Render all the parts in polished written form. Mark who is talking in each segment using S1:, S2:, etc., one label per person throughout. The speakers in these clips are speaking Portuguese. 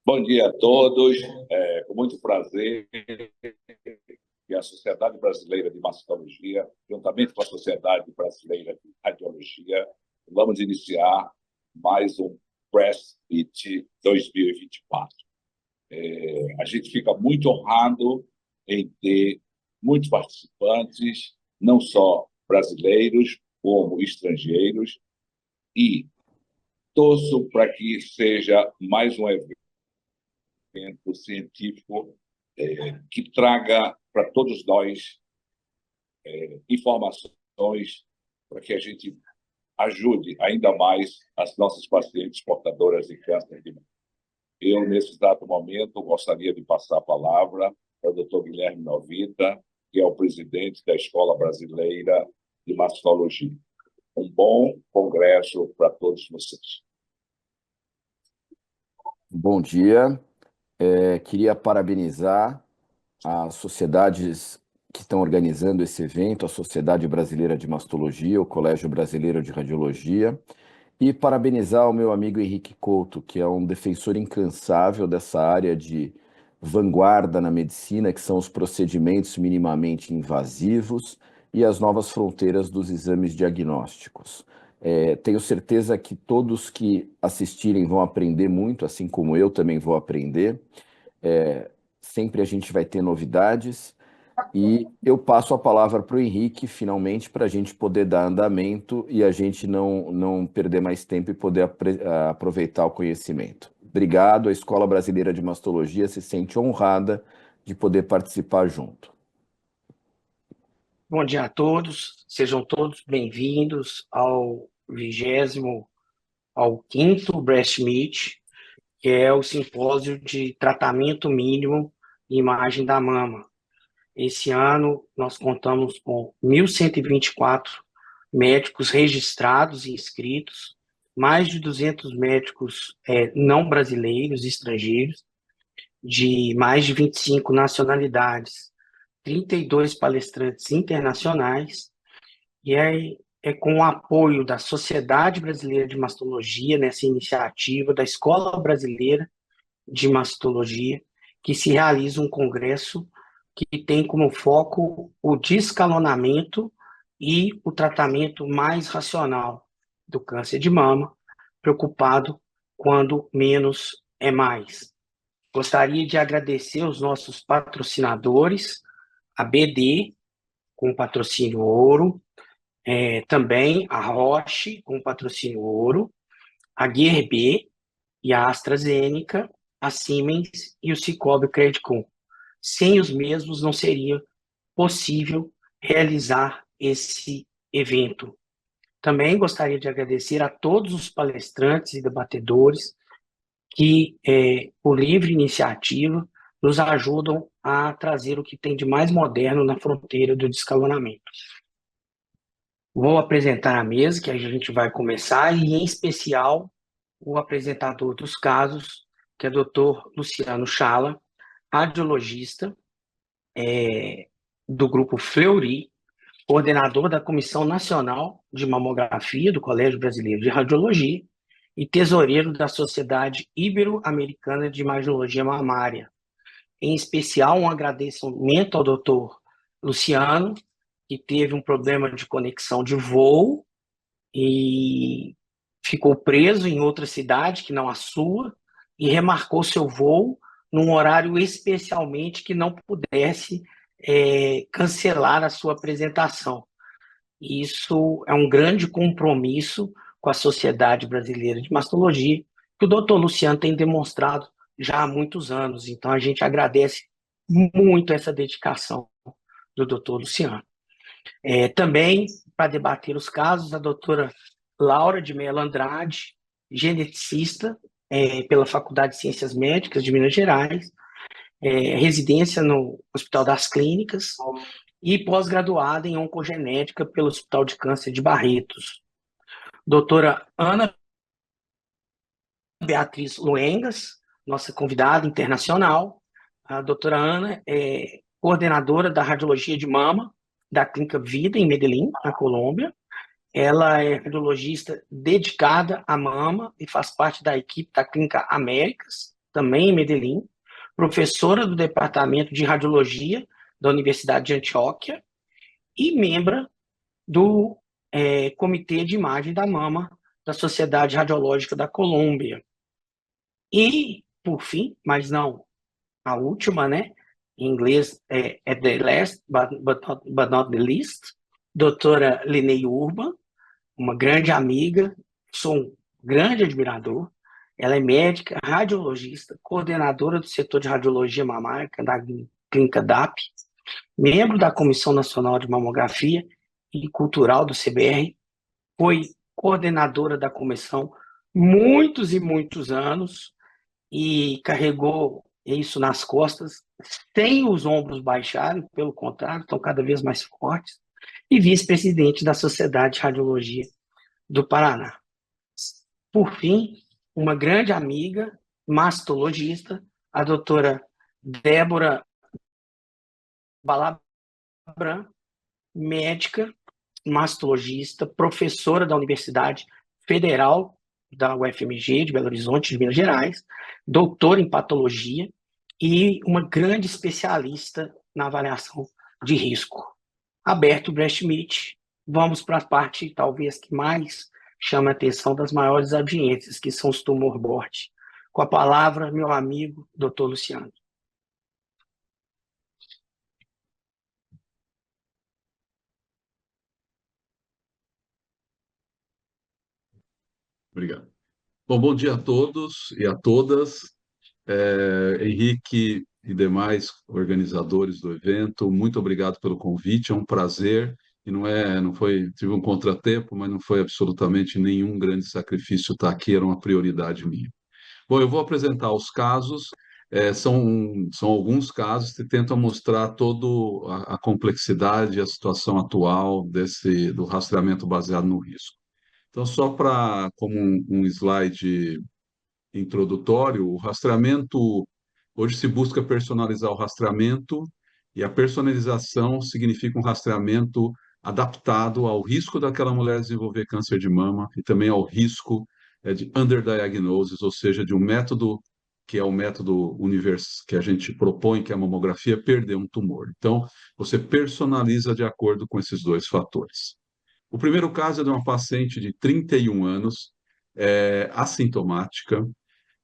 S1: Bom dia a todos. Com muito prazer que a Sociedade Brasileira de Mastologia, juntamente com a Sociedade Brasileira de Radiologia, vamos iniciar mais um Press It 2024. A gente fica muito honrado em ter muitos participantes, não só brasileiros, como estrangeiros, e torço para que seja mais um evento científico que traga para todos nós informações para que a gente ajude ainda mais as nossas pacientes portadoras de câncer de mama. Eu, nesse exato momento, gostaria de passar a palavra para o Dr. Guilherme Novita, que é o presidente da Escola Brasileira de Mastologia. Um bom congresso para todos vocês.
S2: Bom dia. Queria parabenizar as sociedades que estão organizando esse evento, a Sociedade Brasileira de Mastologia, o Colégio Brasileiro de Radiologia, e parabenizar o meu amigo Henrique Couto, que é um defensor incansável dessa área de vanguarda na medicina, que são os procedimentos minimamente invasivos e as novas fronteiras dos exames diagnósticos. Tenho certeza que todos que assistirem vão aprender muito, assim como eu também vou aprender. Sempre a gente vai ter novidades. E eu passo a palavra para o Henrique, finalmente, para a gente poder dar andamento e a gente não perder mais tempo e poder aproveitar o conhecimento. Obrigado, a Escola Brasileira de Mastologia se sente honrada de poder participar junto.
S3: Bom dia a todos, sejam todos bem-vindos ao 25º Breast Meet, que é o simpósio de tratamento mínimo e imagem da mama. Esse ano nós contamos com 1.124 médicos registrados e inscritos, mais de 200 médicos não brasileiros, estrangeiros, de mais de 25 nacionalidades, 32 palestrantes internacionais, e é com o apoio da Sociedade Brasileira de Mastologia, nessa iniciativa da Escola Brasileira de Mastologia, que se realiza um congresso que tem como foco o descalonamento e o tratamento mais racional do câncer de mama, preocupado quando menos é mais. Gostaria de agradecer os nossos patrocinadores, a BD, com patrocínio ouro, também a Roche, com patrocínio ouro, a GRB e a AstraZeneca, a Siemens e o Cicobi Credicom. Sem os mesmos, não seria possível realizar esse evento. Também gostaria de agradecer a todos os palestrantes e debatedores que, por livre iniciativa, nos ajudam a trazer o que tem de mais moderno na fronteira do descalonamento. Vou apresentar a mesa, que a gente vai começar, e, em especial, o apresentador dos casos, que é o Dr. Luciano Chala, radiologista do Grupo Fleury, coordenador da Comissão Nacional de Mamografia do Colégio Brasileiro de Radiologia e tesoureiro da Sociedade Ibero-Americana de Imagiologia Mamária. Em especial, um agradecimento ao Dr. Luciano, que teve um problema de conexão de voo e ficou preso em outra cidade que não a sua e remarcou seu voo num horário especialmente que não pudesse cancelar a sua apresentação. Isso é um grande compromisso com a Sociedade Brasileira de Mastologia, que o Dr. Luciano tem demonstrado já há muitos anos. Então, a gente agradece muito essa dedicação do Dr. Luciano. Também, para debater os casos, a doutora Laura de Mello Andrade, geneticista pela Faculdade de Ciências Médicas de Minas Gerais, residência no Hospital das Clínicas e pós-graduada em oncogenética pelo Hospital de Câncer de Barretos. Doutora Ana Beatriz Luengas, nossa convidada internacional. A doutora Ana é coordenadora da radiologia de mama da Clínica Vida, em Medellín, na Colômbia. Ela é radiologista dedicada à mama e faz parte da equipe da Clínica Américas, também em Medellín, professora do Departamento de Radiologia da Universidade de Antioquia e membro do Comitê de Imagem da Mama da Sociedade Radiológica da Colômbia. E, por fim, mas não a última, né? Em inglês é the last, but not the least, doutora Linei Urban, uma grande amiga, sou um grande admirador. Ela é médica, radiologista, coordenadora do setor de radiologia mamária da clínica DAP, membro da Comissão Nacional de Mamografia e Cultural do CBR, foi coordenadora da comissão muitos e muitos anos e carregou isso nas costas, sem os ombros baixarem, pelo contrário, estão cada vez mais fortes, e vice-presidente da Sociedade de Radiologia do Paraná. Por fim, uma grande amiga, mastologista, a doutora Débora Balabran, médica, mastologista, professora da Universidade Federal da UFMG, de Belo Horizonte, de Minas Gerais, doutora em patologia e uma grande especialista na avaliação de risco. Aberto o breast meet, vamos para a parte talvez que mais chama a atenção das maiores audiências, que são os tumor board. Com a palavra, meu amigo, doutor Luciano.
S4: Obrigado. Bom dia a todos e a todas. Henrique e demais organizadores do evento, muito obrigado pelo convite, é um prazer. E tive um contratempo, mas não foi absolutamente nenhum grande sacrifício estar aqui, era uma prioridade minha. Bom, eu vou apresentar os casos, são alguns casos que tentam mostrar toda a complexidade e a situação atual do rastreamento baseado no risco. Então, só como um slide introdutório, o rastreamento, hoje se busca personalizar o rastreamento, e a personalização significa um rastreamento adaptado ao risco daquela mulher desenvolver câncer de mama e também ao risco de underdiagnosis, ou seja, de um método que é o método que a gente propõe, que é a mamografia, perder um tumor. Então, você personaliza de acordo com esses dois fatores. O primeiro caso é de uma paciente de 31 anos, assintomática,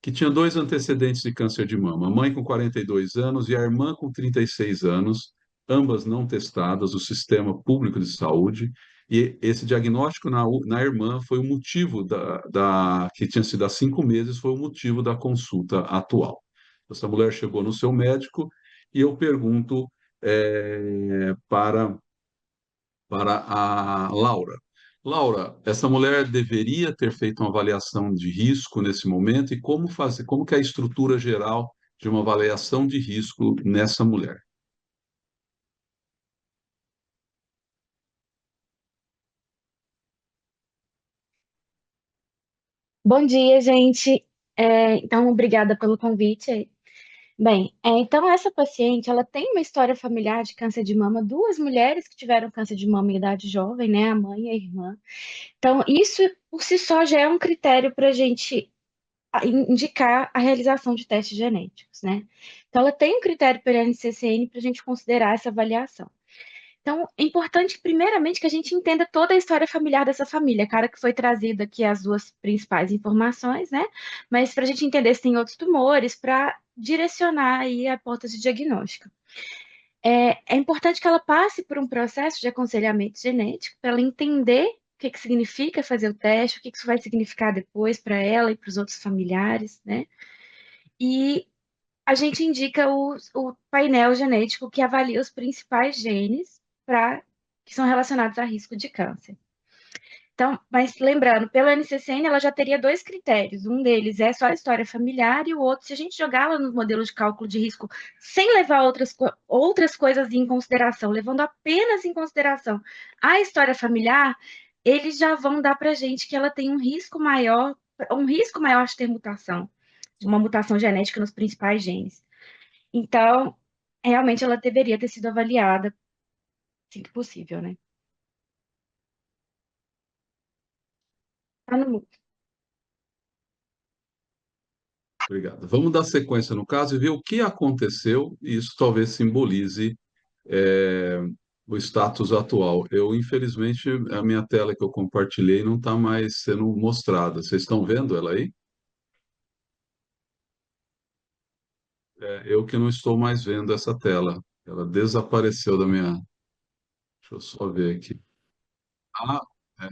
S4: que tinha dois antecedentes de câncer de mama, a mãe com 42 anos e a irmã com 36 anos, ambas não testadas do sistema público de saúde, e esse diagnóstico na irmã foi o motivo que tinha sido há 5 meses, foi o motivo da consulta atual. Essa mulher chegou no seu médico e eu pergunto para a Laura. Laura, essa mulher deveria ter feito uma avaliação de risco nesse momento e como fazer, como que é a estrutura geral de uma avaliação de risco nessa mulher?
S5: Bom dia, gente. Então, obrigada pelo convite. Bem, então essa paciente, ela tem uma história familiar de câncer de mama, duas mulheres que tiveram câncer de mama em idade jovem, né, a mãe e a irmã. Então, isso por si só já é um critério para a gente indicar a realização de testes genéticos, né? Então, ela tem um critério pela NCCN para a gente considerar essa avaliação. Então, é importante, primeiramente, que a gente entenda toda a história familiar dessa família. Claro que foi trazida aqui as duas principais informações, né? Mas para a gente entender se tem outros tumores, para direcionar aí a hipótese diagnóstica. É importante que ela passe por um processo de aconselhamento genético, para ela entender o que significa fazer o teste, o que isso vai significar depois para ela e para os outros familiares, né? E a gente indica o painel genético que avalia os principais genes que são relacionados a risco de câncer. Então, mas lembrando, pela NCCN, ela já teria dois critérios. Um deles é só a história familiar e o outro, se a gente jogá-la no modelo de cálculo de risco sem levar outras coisas em consideração, levando apenas em consideração a história familiar, eles já vão dar para a gente que ela tem um risco maior de ter mutação, de uma mutação genética nos principais genes. Então, realmente ela deveria ter sido avaliada, assim que possível, né? Tá no mudo.
S4: Obrigado. Vamos dar sequência no caso e ver o que aconteceu, e isso talvez simbolize é, o status atual. Infelizmente, a minha tela que eu compartilhei não está mais sendo mostrada. Vocês estão vendo ela aí? Eu que não estou mais vendo essa tela. Ela desapareceu da minha. Deixa eu só ver aqui. Ah, é,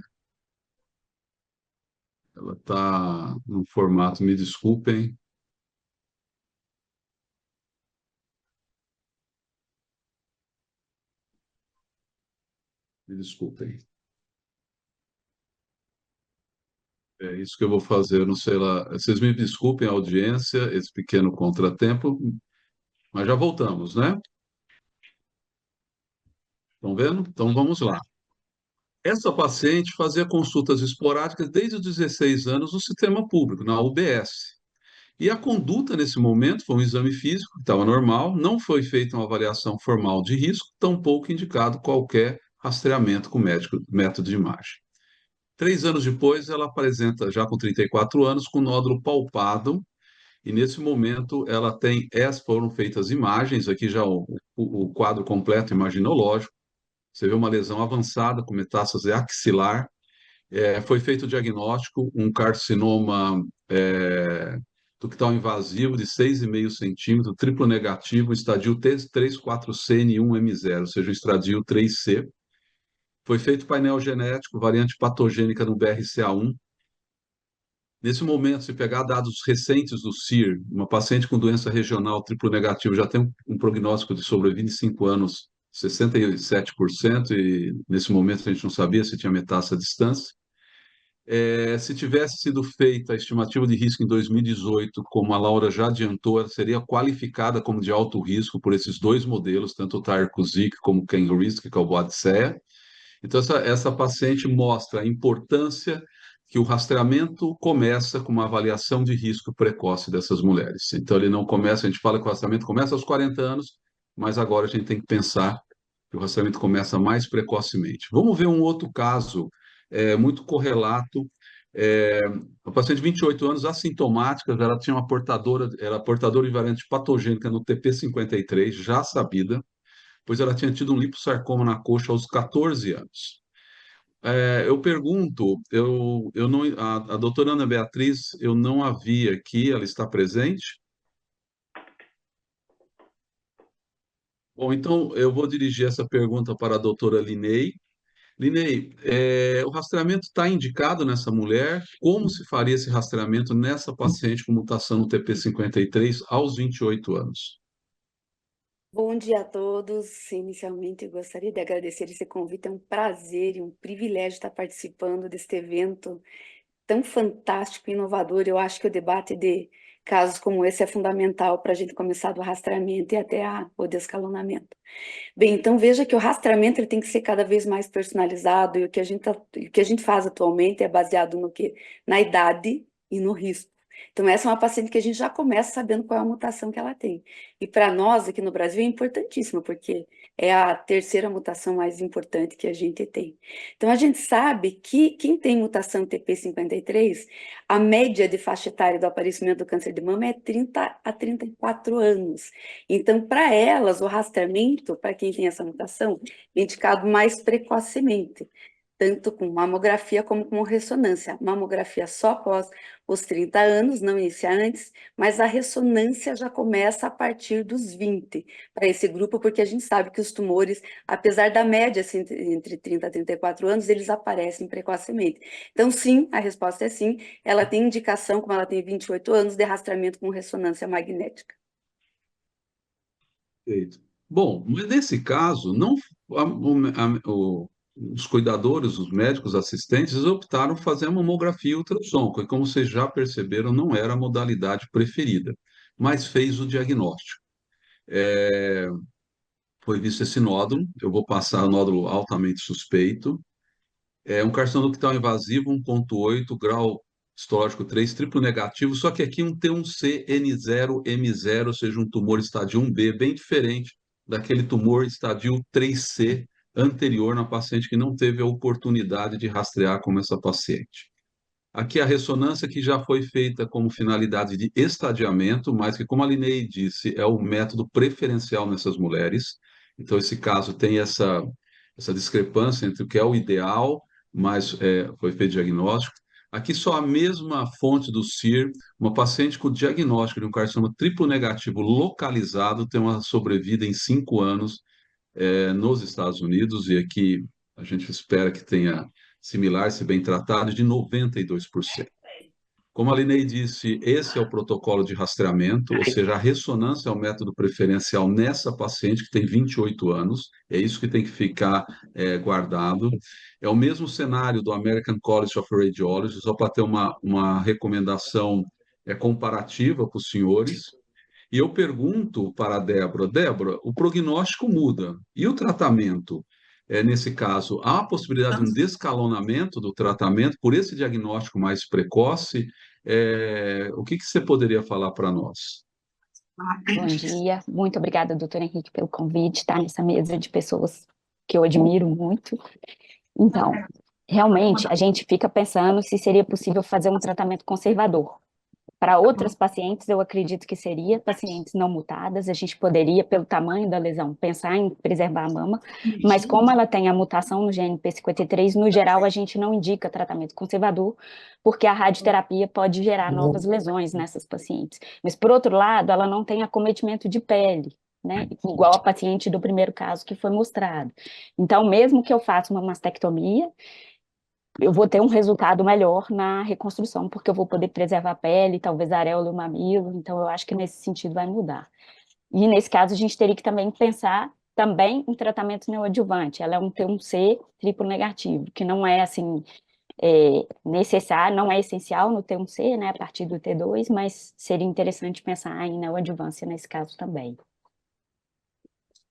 S4: ela está no formato, me desculpem. Me desculpem. É isso que eu vou fazer, eu não sei lá. Vocês me desculpem a audiência, esse pequeno contratempo, mas já voltamos, né? Estão vendo? Então vamos lá. Essa paciente fazia consultas esporádicas desde os 16 anos no sistema público, na UBS. E a conduta nesse momento foi um exame físico, que estava normal, não foi feita uma avaliação formal de risco, tampouco indicado qualquer rastreamento com método de imagem. 3 anos depois, ela apresenta, já com 34 anos, com nódulo palpado, e nesse momento ela tem, foram feitas imagens, aqui já o quadro completo imaginológico, você vê uma lesão avançada com metástase axilar, foi feito o diagnóstico, um carcinoma ductal invasivo de 6,5 centímetros, triplo negativo, estadio T34CN1M0, ou seja, o estadio 3C. Foi feito painel genético, variante patogênica no BRCA1. Nesse momento, se pegar dados recentes do CIR, uma paciente com doença regional triplo negativo já tem um prognóstico de sobre 25 anos, 67%, e nesse momento a gente não sabia se tinha metástase à distância. Se tivesse sido feita a estimativa de risco em 2018, como a Laura já adiantou, ela seria qualificada como de alto risco por esses dois modelos, tanto o Tarcosic como o Kenrisk, que é o Boadicea. Então, essa paciente mostra a importância que o rastreamento começa com uma avaliação de risco precoce dessas mulheres. Então, ele não começa, a gente fala que o rastreamento começa aos 40 anos, mas agora a gente tem que pensar que o rastreamento começa mais precocemente. Vamos ver um outro caso muito correlato. A paciente de 28 anos, assintomática, ela tinha era portadora de variante patogênica no TP53, já sabida, pois ela tinha tido um liposarcoma na coxa aos 14 anos. Eu pergunto, eu não, a doutora Ana Beatriz, eu não a vi aqui, ela está presente? Bom, então eu vou dirigir essa pergunta para a doutora Linei. Linei, o rastreamento está indicado nessa mulher? Como se faria esse rastreamento nessa paciente com mutação no TP53 aos 28 anos?
S6: Bom dia a todos. Inicialmente, eu gostaria de agradecer esse convite. É um prazer e um privilégio estar participando deste evento tão fantástico e inovador. Eu acho que o debate de casos como esse é fundamental para a gente começar do rastreamento e até o descalonamento. Bem, então veja que o rastreamento ele tem que ser cada vez mais personalizado, e o que a gente faz atualmente é baseado no quê? Na idade e no risco. Então, essa é uma paciente que a gente já começa sabendo qual é a mutação que ela tem. E para nós, aqui no Brasil, é importantíssimo, porque é a terceira mutação mais importante que a gente tem. Então, a gente sabe que quem tem mutação TP53, a média de faixa etária do aparecimento do câncer de mama é 30 a 34 anos. Então, para elas, o rastreamento, para quem tem essa mutação, é indicado mais precocemente, tanto com mamografia como com ressonância. Mamografia só após os 30 anos, não iniciar antes, mas a ressonância já começa a partir dos 20 para esse grupo, porque a gente sabe que os tumores, apesar da média assim, entre 30 a 34 anos, eles aparecem precocemente. Então, sim, a resposta é sim, ela tem indicação, como ela tem 28 anos, de rastreamento com ressonância magnética.
S4: Perfeito. Bom, mas nesse caso, não, os cuidadores, os médicos assistentes, optaram por fazer a mamografia e ultrassom, que, como vocês já perceberam, não era a modalidade preferida, mas fez o diagnóstico. Foi visto esse nódulo, eu vou passar o nódulo altamente suspeito, um carcinoma ductal invasivo 1,8, grau histológico 3, triplo negativo, só que aqui tem um CN0M0, ou seja, um tumor estádio 1B, bem diferente daquele tumor estádio 3C anterior na paciente que não teve a oportunidade de rastrear como essa paciente. Aqui a ressonância que já foi feita como finalidade de estadiamento, mas que, como a Linei disse, é o método preferencial nessas mulheres. Então, esse caso tem essa discrepância entre o que é o ideal, mas foi feito diagnóstico. Aqui só a mesma fonte do CIR, uma paciente com diagnóstico de um carcinoma triplo negativo localizado tem uma sobrevida em 5 anos nos Estados Unidos, e aqui a gente espera que tenha similar, se bem tratado, de 92%. Como a Linei disse, esse é o protocolo de rastreamento, ou seja, a ressonância é o método preferencial nessa paciente que tem 28 anos, é isso que tem que ficar guardado. É o mesmo cenário do American College of Radiology, só para ter uma recomendação comparativa para os senhores. E eu pergunto para a Débora, o prognóstico muda, e o tratamento? Nesse caso, há a possibilidade de um descalonamento do tratamento por esse diagnóstico mais precoce? O que você poderia falar para nós?
S7: Bom dia, muito obrigada, doutor Henrique, pelo convite, estar nessa mesa de pessoas que eu admiro muito. Então, realmente, a gente fica pensando se seria possível fazer um tratamento conservador. Para outras pacientes, eu acredito que seria, pacientes não mutadas, a gente poderia, pelo tamanho da lesão, pensar em preservar a mama, mas como ela tem a mutação no gene P53, no geral, a gente não indica tratamento conservador, porque a radioterapia pode gerar novas lesões nessas pacientes. Mas, por outro lado, ela não tem acometimento de pele, né? Igual a paciente do primeiro caso que foi mostrado. Então, mesmo que eu faça uma mastectomia, eu vou ter um resultado melhor na reconstrução, porque eu vou poder preservar a pele, talvez a areola e o mamilo, então eu acho que nesse sentido vai mudar. E nesse caso a gente teria que também pensar também em tratamento neoadjuvante, ela é um T1C triplo negativo, que não é assim necessário, não é essencial no T1C, né, a partir do T2, mas seria interessante pensar em neoadjuvância nesse caso também.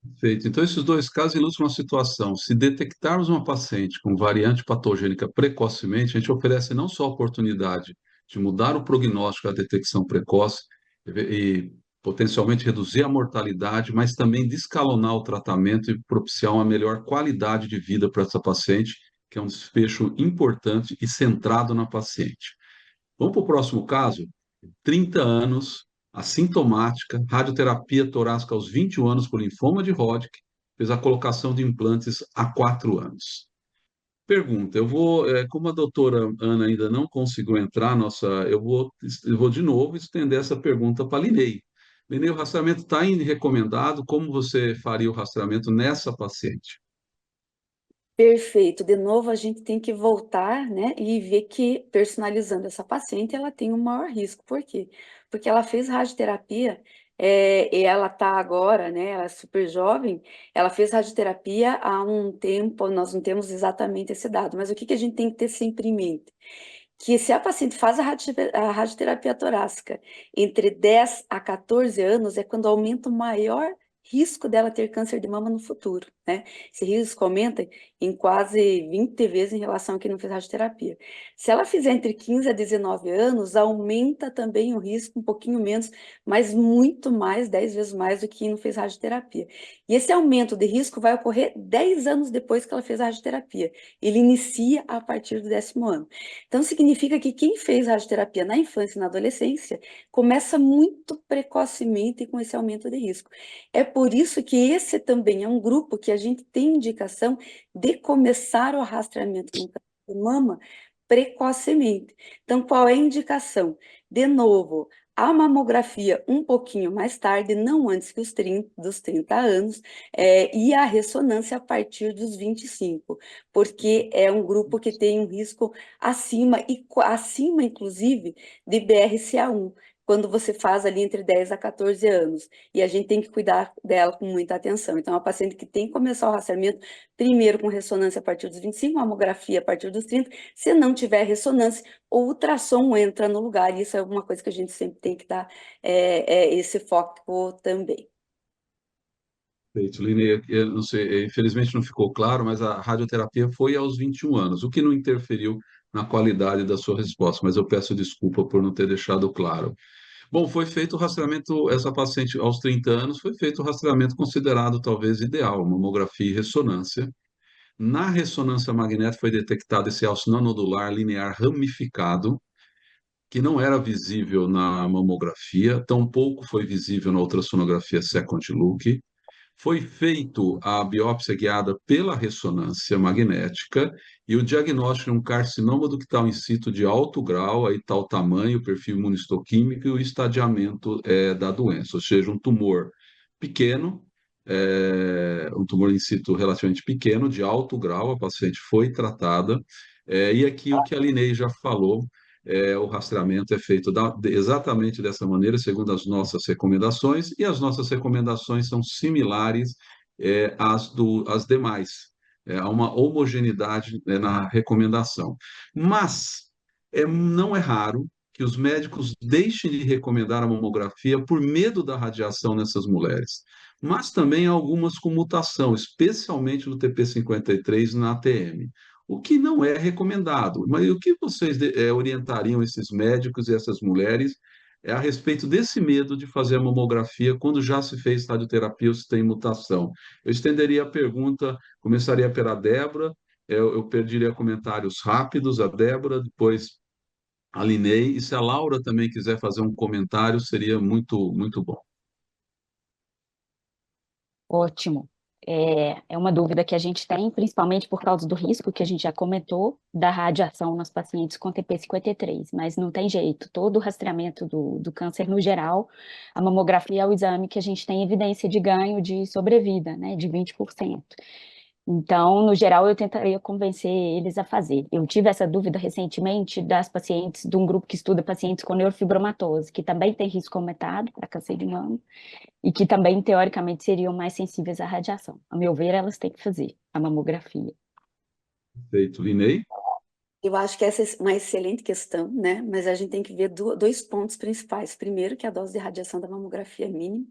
S4: Perfeito. Então, esses dois casos ilustram uma situação. Se detectarmos uma paciente com variante patogênica precocemente, a gente oferece não só a oportunidade de mudar o prognóstico à detecção precoce e potencialmente reduzir a mortalidade, mas também descalonar o tratamento e propiciar uma melhor qualidade de vida para essa paciente, que é um desfecho importante e centrado na paciente. Vamos para o próximo caso? 30 anos, assintomática, radioterapia torácica aos 21 anos por linfoma de Hodgkin, fez a colocação de implantes há 4 anos. Pergunta, como a doutora Ana ainda não conseguiu entrar, eu vou de novo estender essa pergunta para a Linei. Linei, o rastreamento está recomendado, como você faria o rastreamento nessa paciente?
S6: Perfeito. De novo, a gente tem que voltar, né, e ver que personalizando essa paciente, ela tem um maior risco. Por quê? Porque ela fez radioterapia, e ela está agora, né, ela é super jovem, ela fez radioterapia há um tempo, nós não temos exatamente esse dado, mas o que a gente tem que ter sempre em mente? Que se a paciente faz a radioterapia torácica entre 10 a 14 anos, é quando aumenta o maior risco dela ter câncer de mama no futuro, né? Esse risco aumenta em quase 20 vezes em relação a quem não fez radioterapia. Se ela fizer entre 15 a 19 anos, aumenta também o risco, um pouquinho menos, mas muito mais, 10 vezes mais do que quem não fez radioterapia. E esse aumento de risco vai ocorrer 10 anos depois que ela fez a radioterapia. Ele inicia a partir do 10º ano. Então, significa que quem fez radioterapia na infância e na adolescência começa muito precocemente com esse aumento de risco. É por isso que esse também é um grupo que a gente tem indicação de começar o rastreamento do câncer de mama precocemente. Então, qual é a indicação? De novo, a mamografia um pouquinho mais tarde, não antes que dos 30 anos, e a ressonância a partir dos 25, porque é um grupo que tem um risco acima, inclusive, de BRCA1, quando você faz ali entre 10 a 14 anos, e a gente tem que cuidar dela com muita atenção. Então, é uma paciente que tem que começar o rastreamento primeiro com ressonância a partir dos 25, mamografia a partir dos 30, se não tiver ressonância, o ultrassom entra no lugar, e isso é uma coisa que a gente sempre tem que dar esse foco também.
S4: Perfeito, Linei, eu não sei, infelizmente não ficou claro, mas a radioterapia foi aos 21 anos, o que não interferiu na qualidade da sua resposta, mas eu peço desculpa por não ter deixado claro. Bom, foi feito o rastreamento, essa paciente aos 30 anos, foi feito o rastreamento considerado talvez ideal, mamografia e ressonância. Na ressonância magnética foi detectado esse alço não nodular linear ramificado, que não era visível na mamografia, tampouco foi visível na ultrassonografia second look. Foi feito a biópsia guiada pela ressonância magnética e o diagnóstico de um carcinoma ductal in situ de alto grau, aí está o tamanho, o perfil imunistoquímico e o estadiamento da doença, ou seja, um tumor pequeno, um tumor in situ relativamente pequeno, de alto grau, a paciente foi tratada, e aqui o que a Linei já falou, o rastreamento é feito exatamente dessa maneira, segundo as nossas recomendações, e as nossas recomendações são similares às demais. Há uma homogeneidade na recomendação. Mas não é raro que os médicos deixem de recomendar a mamografia por medo da radiação nessas mulheres. Mas também há algumas com mutação, especialmente no TP53 e na ATM, o que não é recomendado. Mas o que vocês orientariam esses médicos e essas mulheres a respeito desse medo de fazer a mamografia quando já se fez radioterapia ou se tem mutação? Eu estenderia a pergunta, começaria pela Débora, eu pediria comentários rápidos a Débora, depois a Linei, e se a Laura também quiser fazer um comentário, seria muito, muito bom.
S7: Ótimo. É uma dúvida que a gente tem, principalmente por causa do risco que a gente já comentou da radiação nas pacientes com TP53, mas não tem jeito. Todo o rastreamento do câncer no geral, a mamografia é o exame que a gente tem evidência de ganho de sobrevida, né, de 20%. Então, no geral, eu tentaria convencer eles a fazer. Eu tive essa dúvida recentemente das pacientes, de um grupo que estuda pacientes com neurofibromatose, que também tem risco aumentado para câncer de mama, e que também, teoricamente, seriam mais sensíveis à radiação. A meu ver, elas têm que fazer a mamografia.
S4: Perfeito. Linei?
S6: Eu acho que essa é uma excelente questão, né? Mas a gente tem que ver dois pontos principais. Primeiro, que a dose de radiação da mamografia é mínima,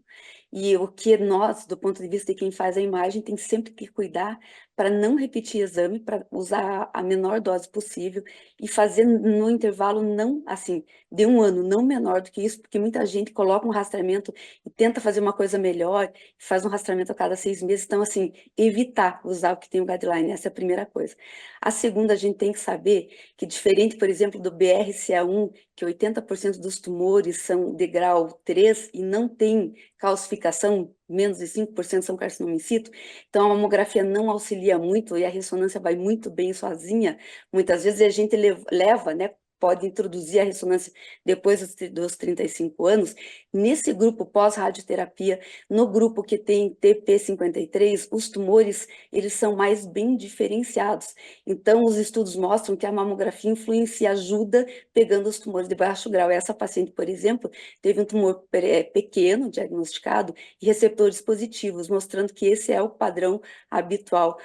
S6: e o que nós, do ponto de vista de quem faz a imagem, tem sempre que cuidar para não repetir exame, para usar a menor dose possível e fazer no intervalo não, assim, de 1 ano, não menor do que isso, porque muita gente coloca um rastreamento e tenta fazer uma coisa melhor, faz um rastreamento a cada 6 meses. Então, assim, evitar usar o que tem o guideline, essa é a primeira coisa. A segunda, a gente tem que saber que, diferente, por exemplo, do BRCA1, que 80% dos tumores são de grau 3 e não tem calcificação, menos de 5% são carcinoma in situ, então a mamografia não auxilia muito e a ressonância vai muito bem sozinha. Muitas vezes a gente leva, né, pode introduzir a ressonância depois dos 35 anos, nesse grupo pós-radioterapia, no grupo que tem TP53, os tumores, eles são mais bem diferenciados. Então, os estudos mostram que a mamografia influencia, ajuda pegando os tumores de baixo grau. Essa paciente, por exemplo, teve um tumor pequeno, diagnosticado, e receptores positivos, mostrando que esse é o padrão habitual,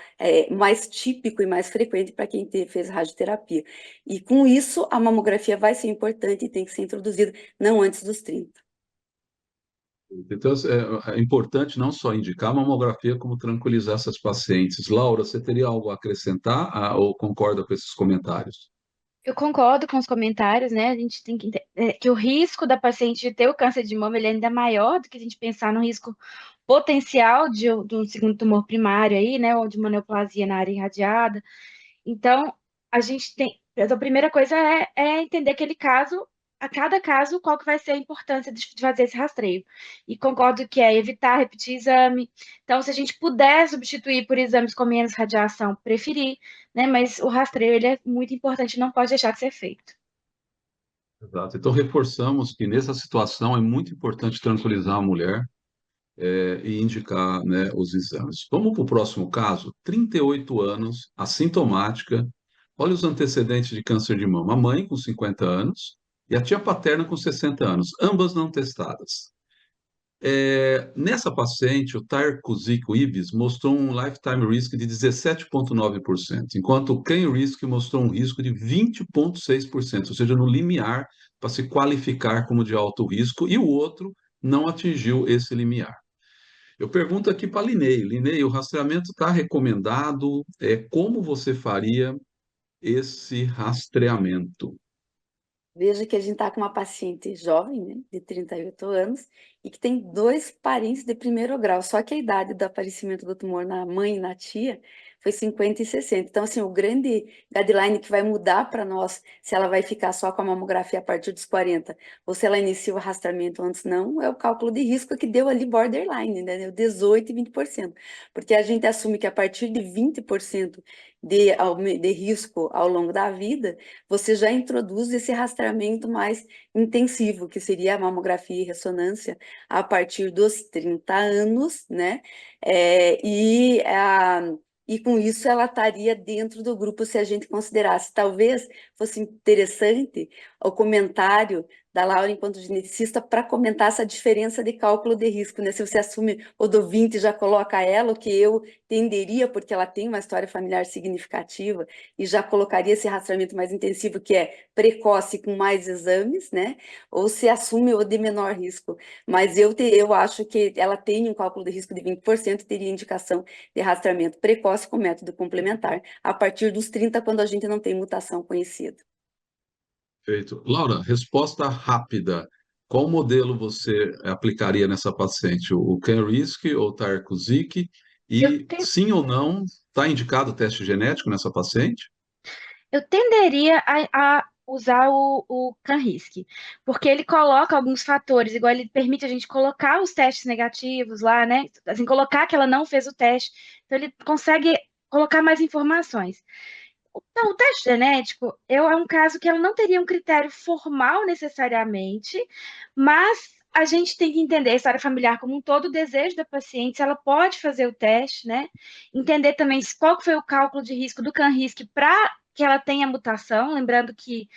S6: mais típico e mais frequente para quem fez radioterapia. E com isso, a mamografia vai ser importante e tem que ser introduzida não antes dos 30.
S4: Então, é importante não só indicar a mamografia, como tranquilizar essas pacientes. Laura, você teria algo a acrescentar ou concorda com esses comentários?
S5: Eu concordo com os comentários, né? A gente tem que entender que o risco da paciente de ter o câncer de mama ele é ainda maior do que a gente pensar no risco potencial de um segundo tumor primário aí, né? Ou de uma neoplasia na área irradiada. Então, a gente tem. A primeira coisa é entender aquele caso, a cada caso, qual que vai ser a importância de fazer esse rastreio. E concordo que é evitar repetir exame. Então, se a gente puder substituir por exames com menos radiação, preferir, né? Mas o rastreio ele é muito importante, não pode deixar de ser feito.
S4: Exato. Então, reforçamos que nessa situação é muito importante tranquilizar a mulher e indicar, né, os exames. Vamos para o próximo caso, 38 anos, assintomática. Olha os antecedentes de câncer de mama. A mãe com 50 anos e a tia paterna com 60 anos, ambas não testadas. Nessa paciente, o Tarcosic-Ibis mostrou um lifetime risk de 17,9%, enquanto o Can-Risk mostrou um risco de 20,6%, ou seja, no limiar para se qualificar como de alto risco, e o outro não atingiu esse limiar. Eu pergunto aqui para a Linei. Linei, o rastreamento está recomendado, como você faria esse rastreamento?
S6: Veja que a gente está com uma paciente jovem, né, de 38 anos, e que tem 2 parentes de primeiro grau, só que a idade do aparecimento do tumor na mãe e na tia foi 50 e 60. Então, assim, o grande guideline que vai mudar para nós, se ela vai ficar só com a mamografia a partir dos 40, ou se ela inicia o rastreamento antes, não, é o cálculo de risco que deu ali borderline, né? 18% e 20%. Porque a gente assume que a partir de 20% de risco ao longo da vida, você já introduz esse rastreamento mais intensivo, que seria a mamografia e ressonância a partir dos 30 anos, né? E com isso ela estaria dentro do grupo se a gente considerasse. Talvez fosse interessante o comentário da Laura enquanto geneticista para comentar essa diferença de cálculo de risco, né? Se você assume o do 20 e já coloca ela, o que eu tenderia, porque ela tem uma história familiar significativa, e já colocaria esse rastreamento mais intensivo, que é precoce com mais exames, né? Ou se assume o de menor risco. Mas eu acho que ela tem um cálculo de risco de 20% e teria indicação de rastreamento precoce com método complementar, a partir dos 30, quando a gente não tem mutação conhecida.
S4: Perfeito. Laura, resposta rápida. Qual modelo você aplicaria nessa paciente? O Can-Risk ou o Tarcosic?
S5: Eu,
S4: E
S5: te-
S4: sim ou não, está indicado o teste genético nessa paciente?
S5: eu tenderia a usar o CanRisk, porque ele coloca alguns fatores, igual ele permite a gente colocar os testes negativos lá, né? Assim, colocar que ela não fez o teste. Então, ele consegue colocar mais informações. Então, o teste genético é um caso que ela não teria um critério formal necessariamente, mas a gente tem que entender a história familiar como um todo, o desejo da paciente, se ela pode fazer o teste, né? Entender também qual que foi o cálculo de risco do CanRisk para que ela tenha mutação, lembrando que,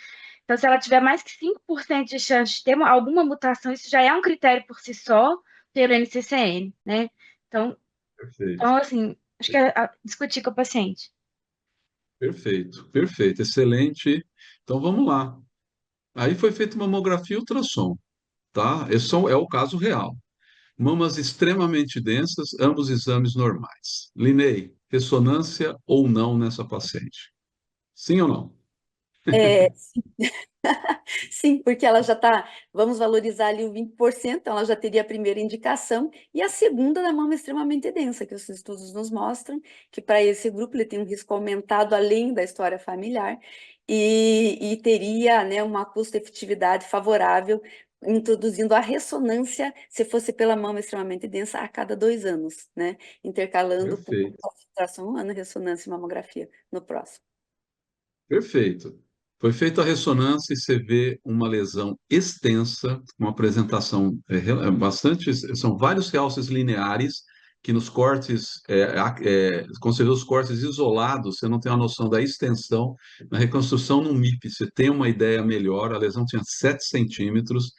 S5: então, se ela tiver mais que 5% de chance de ter alguma mutação, isso já é um critério por si só, pelo NCCN, né? Então,
S4: Perfeito.
S5: então assim, acho que discutir com o paciente.
S4: Perfeito, perfeito, excelente. Então vamos lá. Aí foi feita mamografia e ultrassom, tá? É o caso real. Mamas extremamente densas, ambos exames normais. Linei, ressonância ou não nessa paciente? Sim ou não?
S6: É, sim, porque ela já está, vamos valorizar ali o 20%, ela já teria a primeira indicação, e a segunda da mama extremamente densa, que os estudos nos mostram que para esse grupo ele tem um risco aumentado além da história familiar, e teria, né, uma custo-efetividade favorável, introduzindo a ressonância, se fosse pela mama extremamente densa, a cada 2 anos, né, intercalando com
S4: Perfeito,
S6: ultrassom um ano, ressonância e mamografia no próximo.
S4: perfeito. Foi feita a ressonância e você vê uma lesão extensa, uma apresentação bastante. São vários realces lineares que nos cortes, quando você vê os cortes isolados, você não tem uma noção da extensão. Na reconstrução no MIP, você tem uma ideia melhor. A lesão tinha 7 centímetros.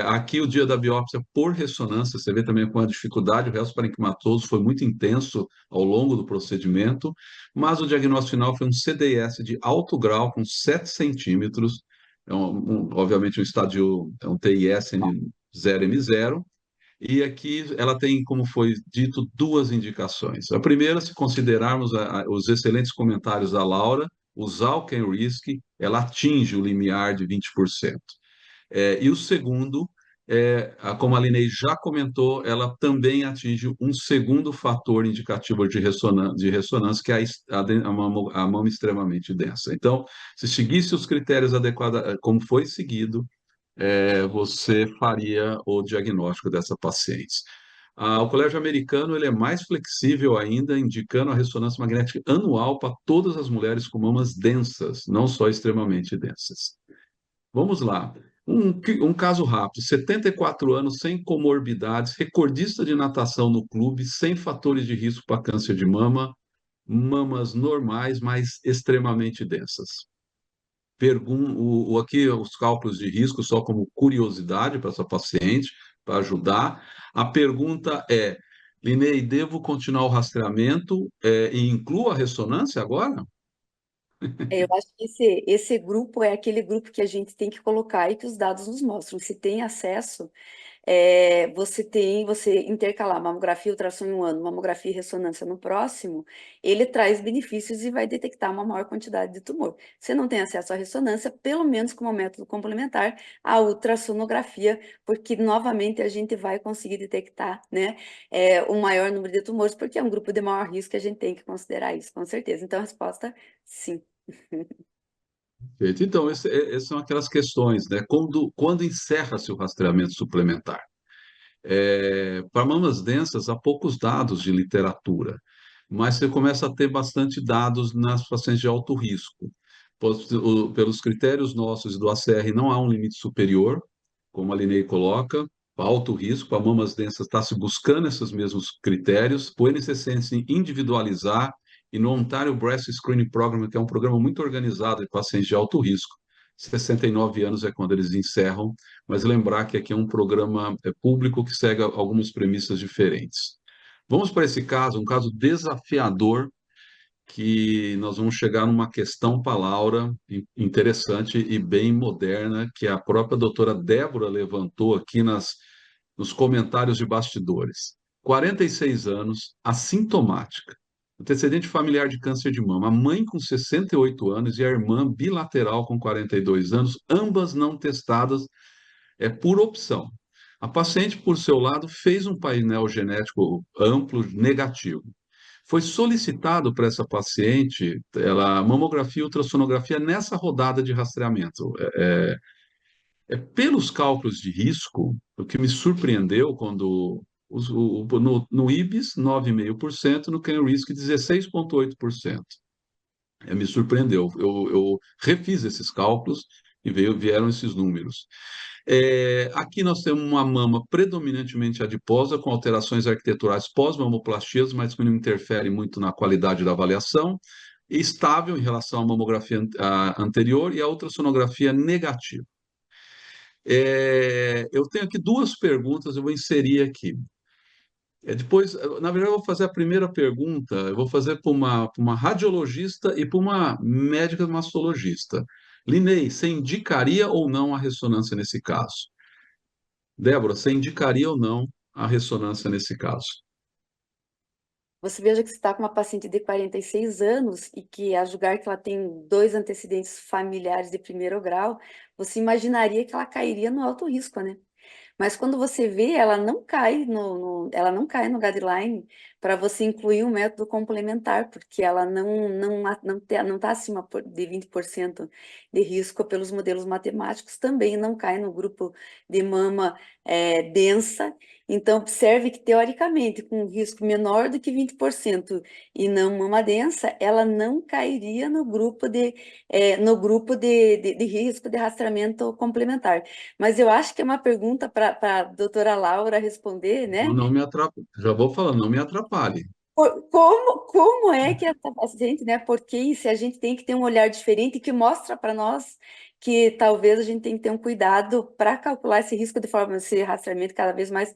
S4: Aqui o dia da biópsia por ressonância, você vê também com a dificuldade, o resto parenquimatoso foi muito intenso ao longo do procedimento, mas o diagnóstico final foi um CDS de alto grau com 7 centímetros, obviamente um estádio, é um TIS N0M0, e aqui ela tem, como foi dito, 2 indicações. A primeira, se considerarmos os excelentes comentários da Laura, usar o Can-Risk, ela atinge o limiar de 20%. E o segundo, como a Linei já comentou, ela também atinge um segundo fator indicativo de ressonância, que é a mama extremamente densa. Então, se seguisse os critérios adequados, como foi seguido, você faria o diagnóstico dessa paciente. O Colégio Americano ele é mais flexível ainda, indicando a ressonância magnética anual para todas as mulheres com mamas densas, não só extremamente densas. Vamos lá. Um caso rápido: 74 anos, sem comorbidades, recordista de natação no clube, sem fatores de risco para câncer de mama, mamas normais, mas extremamente densas. Aqui os cálculos de risco, só como curiosidade para essa paciente, para ajudar. A pergunta é: Linei, devo continuar o rastreamento e incluo a ressonância agora?
S6: Eu acho que esse grupo é aquele grupo que a gente tem que colocar e que os dados nos mostram. Se tem acesso, você intercalar mamografia e ultrassom em um ano, mamografia e ressonância no próximo, ele traz benefícios e vai detectar uma maior quantidade de tumor. Se não tem acesso à ressonância, pelo menos como método complementar, a ultrassonografia, porque novamente a gente vai conseguir detectar, né, o maior número de tumores, porque é um grupo de maior risco, a gente tem que considerar isso, com certeza. Então, a resposta, sim.
S4: Perfeito. Então, essas são aquelas questões, né? Quando encerra-se o rastreamento suplementar? Para mamas densas, há poucos dados de literatura, mas você começa a ter bastante dados nas pacientes de alto risco. Pelos critérios nossos e do ACR, não há um limite superior, como a Linei coloca, para alto risco, para mamas densas está se buscando esses mesmos critérios, para o NCCN se individualizar, e no Ontario Breast Screening Program, que é um programa muito organizado de pacientes de alto risco, 69 anos é quando eles encerram, mas lembrar que aqui é um programa público que segue algumas premissas diferentes. Vamos para esse caso, um caso desafiador, que nós vamos chegar numa questão para a Laura interessante e bem moderna, que a própria doutora Débora levantou aqui nos comentários de bastidores. 46 anos, assintomática, antecedente familiar de câncer de mama, a mãe com 68 anos e a irmã bilateral com 42 anos, ambas não testadas, por opção. A paciente, por seu lado, fez um painel genético amplo negativo. Foi solicitado para essa paciente mamografia e ultrassonografia nessa rodada de rastreamento. Pelos cálculos de risco, o que me surpreendeu quando no IBS 9,5%, no Can-Risk 16,8%. Me surpreendeu. Eu refiz esses cálculos e vieram esses números. Aqui nós temos uma mama predominantemente adiposa, com alterações arquiteturais pós-mamoplastias, mas que não interfere muito na qualidade da avaliação, estável em relação à mamografia anterior e à ultrassonografia negativa. Eu tenho aqui duas perguntas, eu vou inserir aqui. Depois, na verdade, eu vou fazer a primeira pergunta, eu vou fazer para uma radiologista e para uma médica mastologista. Linei, você indicaria ou não a ressonância nesse caso? Débora, você indicaria ou não a ressonância nesse caso?
S6: Você veja que você está com uma paciente de 46 anos e que, a julgar que ela tem 2 antecedentes familiares de primeiro grau, você imaginaria que ela cairia no alto risco, né? Mas quando você vê, ela não cai ela não cai no guideline para você incluir um método complementar, porque ela não tá acima de 20% de risco pelos modelos matemáticos, também não cai no grupo de mama densa. Então, observe que, teoricamente, com um risco menor do que 20% e não mama densa, ela não cairia no grupo de risco de rastreamento complementar. Mas eu acho que é uma pergunta para a doutora Laura responder, né?
S4: Não me atrapalhe. Já vou falando, não me atrapalhe.
S6: Como é que essa paciente, né? Porque se a gente tem que ter um olhar diferente que mostra para nós que talvez a gente tem que ter um cuidado para calcular esse risco de forma, esse rastreamento cada vez mais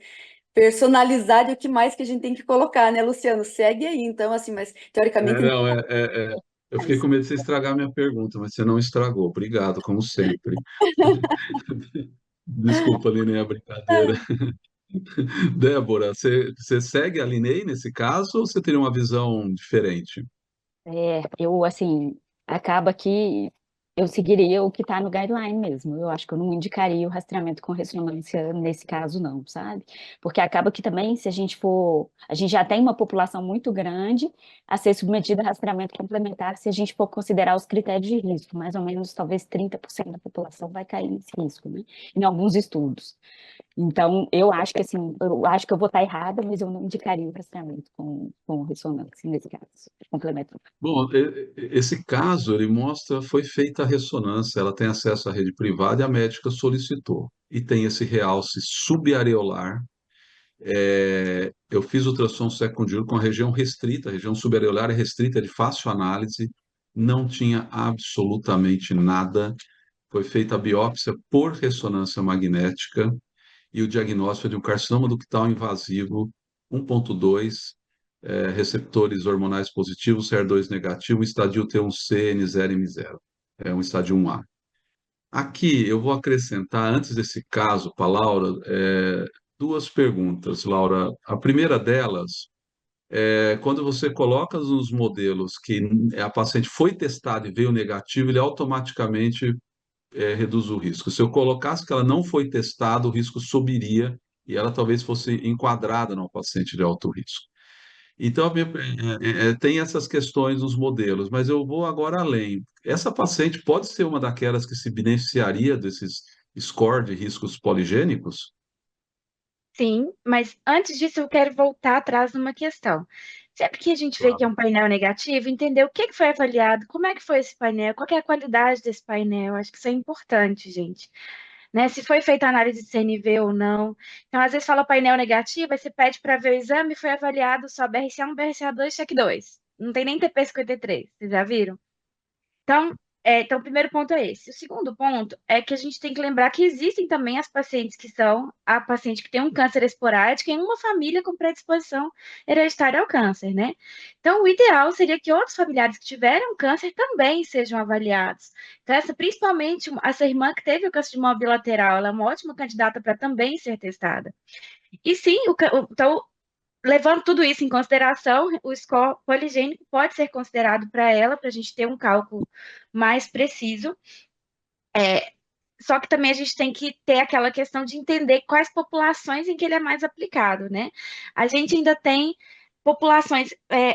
S6: personalizado, e o que mais que a gente tem que colocar, né, Luciano? Segue aí, então, assim, mas teoricamente não.
S4: Não, eu fiquei com medo de você estragar minha pergunta, mas você não estragou. Obrigado, como sempre. Desculpa, Linei, a brincadeira. Débora, você segue a Linei nesse caso ou você teria uma visão diferente?
S7: Assim, acaba que eu seguiria o que está no guideline mesmo. Eu acho que eu não indicaria o rastreamento com ressonância nesse caso, não, sabe? Porque acaba que também, se a gente já tem uma população muito grande a ser submetida a rastreamento complementar, se a gente for considerar os critérios de risco, mais ou menos, talvez 30% da população vai cair nesse risco, né? Em alguns estudos. Então, eu acho que eu vou estar errada, mas eu não indicaria o rastreamento com ressonância nesse caso, complementar.
S4: Bom, esse caso, ele mostra, foi feita a ressonância, ela tem acesso à rede privada e a médica solicitou. E tem esse realce subareolar. Eu fiz ultrassom secundário com a região restrita, a região subareolar é restrita, de fácil análise, não tinha absolutamente nada. Foi feita a biópsia por ressonância magnética e o diagnóstico de um carcinoma ductal invasivo 1,2, receptores hormonais positivos, CR2 negativo, estadio T1C, N0, M0. É um estádio 1A. Aqui eu vou acrescentar, antes desse caso, para a Laura, duas perguntas, Laura. A primeira delas é quando você coloca nos modelos que a paciente foi testada e veio negativo, ele automaticamente reduz o risco. Se eu colocasse que ela não foi testada, o risco subiria e ela talvez fosse enquadrada numa paciente de alto risco. Então, tem essas questões nos modelos, mas eu vou agora além. Essa paciente pode ser uma daquelas que se beneficiaria desses score de riscos poligênicos?
S5: Sim, mas antes disso eu quero voltar atrás numa questão. Sempre que a gente vê que é
S4: Claro.
S5: um painel negativo, entender o que que foi avaliado, como é que foi esse painel, qual que é a qualidade desse painel, acho que isso é importante, gente. Né? Se foi feita análise de CNV ou não. Então, às vezes fala painel negativo, aí você pede para ver o exame, foi avaliado só BRCA1, BRCA2, check 2. Não tem nem TP53, vocês já viram? Então, o primeiro ponto é esse. O segundo ponto é que a gente tem que lembrar que existem também as pacientes que são a paciente que tem um câncer esporádico em uma família com predisposição hereditária ao câncer, né? Então, o ideal seria que outros familiares que tiveram câncer também sejam avaliados. Então, principalmente essa irmã que teve o câncer de mama bilateral, ela é uma ótima candidata para também ser testada. E sim, então, levando tudo isso em consideração, o score poligênico pode ser considerado para ela, para a gente ter um cálculo mais preciso. Só que também a gente tem que ter aquela questão de entender quais populações em que ele é mais aplicado, né? A gente ainda tem populações,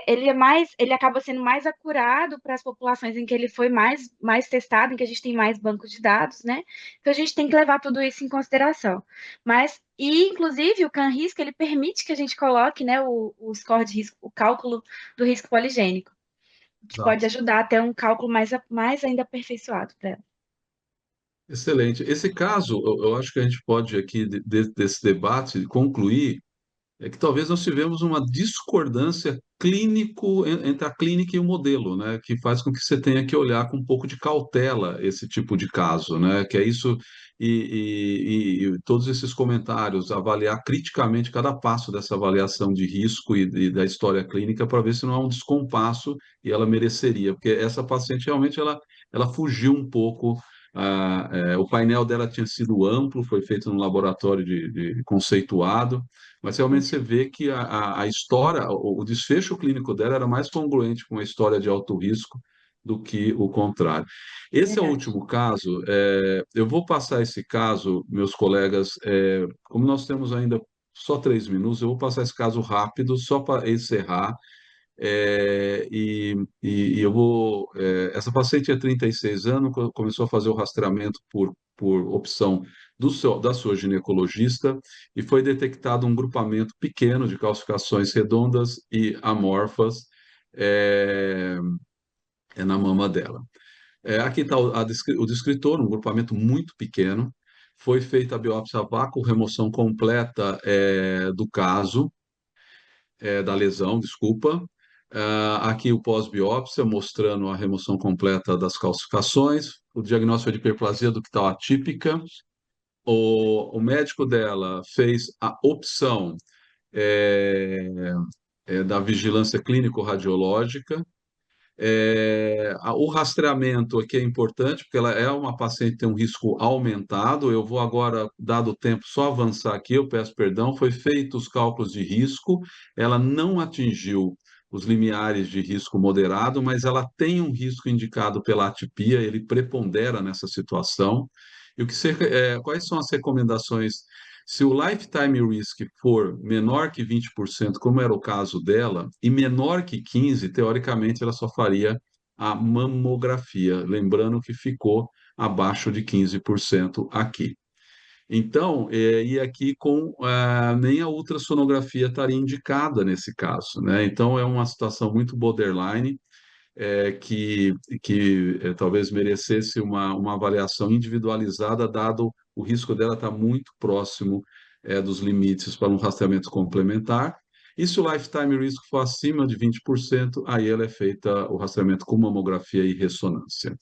S5: ele acaba sendo mais acurado para as populações em que ele foi mais testado, em que a gente tem mais bancos de dados, né? Então a gente tem que levar tudo isso em consideração. Inclusive, o CAN-RISC, ele permite que a gente coloque, né, o score de risco, o cálculo do risco poligênico, que pode ajudar a ter um cálculo mais ainda aperfeiçoado para ela.
S4: Excelente. Esse caso, eu acho que a gente pode aqui, desse debate, concluir que talvez nós tivemos uma discordância entre a clínica e o modelo, né? Que faz com que você tenha que olhar com um pouco de cautela esse tipo de caso, né? Que é isso, e todos esses comentários, avaliar criticamente cada passo dessa avaliação de risco e da história clínica para ver se não há um descompasso e ela mereceria, porque essa paciente realmente ela fugiu um pouco. O painel dela tinha sido amplo, foi feito num laboratório de conceituado, mas realmente você vê que a história, o desfecho clínico dela era mais congruente com a história de alto risco do que o contrário. Esse é o
S5: Verdade.
S4: último caso. Eu vou passar esse caso, meus colegas, como nós temos ainda só 3 minutos, eu vou passar esse caso rápido, só para encerrar. E eu vou. Essa paciente tinha 36 anos, começou a fazer o rastreamento por opção da sua ginecologista e foi detectado um grupamento pequeno de calcificações redondas e amorfas na mama dela. Aqui está o descritor, um grupamento muito pequeno. Foi feita a biópsia a vácuo, remoção completa do caso, da lesão, desculpa. Aqui o pós-biópsia, mostrando a remoção completa das calcificações, o diagnóstico de hiperplasia ductal atípica. O médico dela fez a opção da vigilância clínico-radiológica. O rastreamento aqui é importante, porque ela é uma paciente que tem um risco aumentado. Eu vou agora, dado o tempo, só avançar aqui, eu peço perdão. Foi feito os cálculos de risco, ela não atingiu os limiares de risco moderado, mas ela tem um risco indicado pela atipia, ele prepondera nessa situação. E quais são as recomendações? Se o lifetime risk for menor que 20%, como era o caso dela, e menor que 15%, teoricamente ela só faria a mamografia, lembrando que ficou abaixo de 15% aqui. Então, e aqui nem a ultrassonografia estaria indicada nesse caso, né? Então, é uma situação muito borderline, que talvez merecesse uma avaliação individualizada, dado o risco dela estar muito próximo dos limites para um rastreamento complementar. E se o lifetime risk for acima de 20%, aí ela é feita o rastreamento com mamografia e ressonância.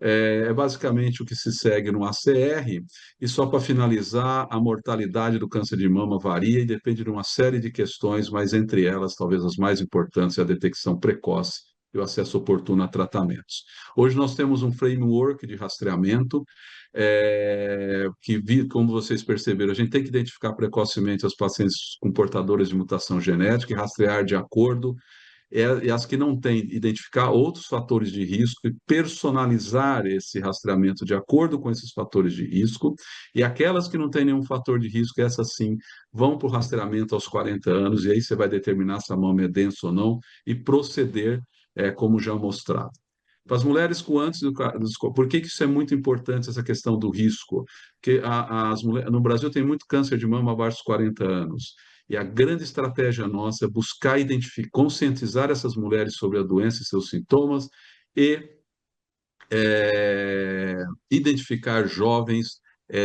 S4: É basicamente o que se segue no ACR, e só para finalizar, a mortalidade do câncer de mama varia e depende de uma série de questões, mas entre elas, talvez as mais importantes, é a detecção precoce e o acesso oportuno a tratamentos. Hoje nós temos um framework de rastreamento, como vocês perceberam, a gente tem que identificar precocemente os pacientes com portadores de mutação genética e rastrear de acordo, e as que não têm, identificar outros fatores de risco e personalizar esse rastreamento de acordo com esses fatores de risco, e aquelas que não têm nenhum fator de risco, essas sim, vão para o rastreamento aos 40 anos, e aí você vai determinar se a mama é densa ou não, e proceder como já mostrado. Para as mulheres com antes por que isso é muito importante, essa questão do risco? Porque as mulheres, no Brasil tem muito câncer de mama abaixo dos 40 anos. E a grande estratégia nossa é buscar conscientizar essas mulheres sobre a doença e seus sintomas e identificar jovens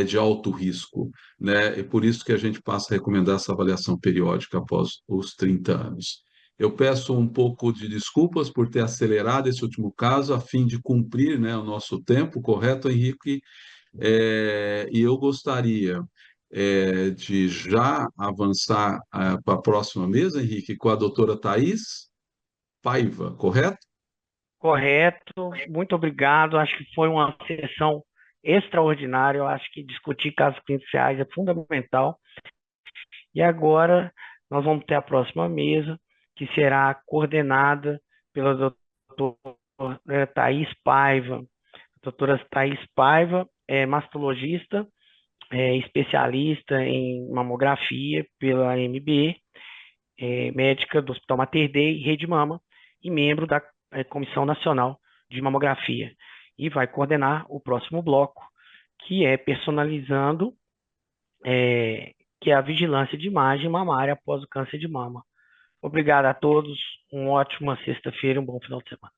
S4: de alto risco, né? E por isso que a gente passa a recomendar essa avaliação periódica após os 30 anos. Eu peço um pouco de desculpas por ter acelerado esse último caso, a fim de cumprir, né, o nosso tempo, correto, Henrique? E eu gostaria de já avançar para a próxima mesa, Henrique, com a doutora Thais Paiva, correto?
S3: Correto, muito obrigado. Acho que foi uma sessão extraordinária. Eu acho que discutir casos clínicos é fundamental. E agora nós vamos ter a próxima mesa, que será coordenada pela doutora Thais Paiva. A doutora Thais Paiva é mastologista, especialista em mamografia pela AMB, médica do Hospital Mater Dei, Rede Mama, e membro da Comissão Nacional de Mamografia. E vai coordenar o próximo bloco, que é personalizando, que é a vigilância de imagem mamária após o câncer de mama. Obrigado a todos, uma ótima sexta-feira e um bom final de semana.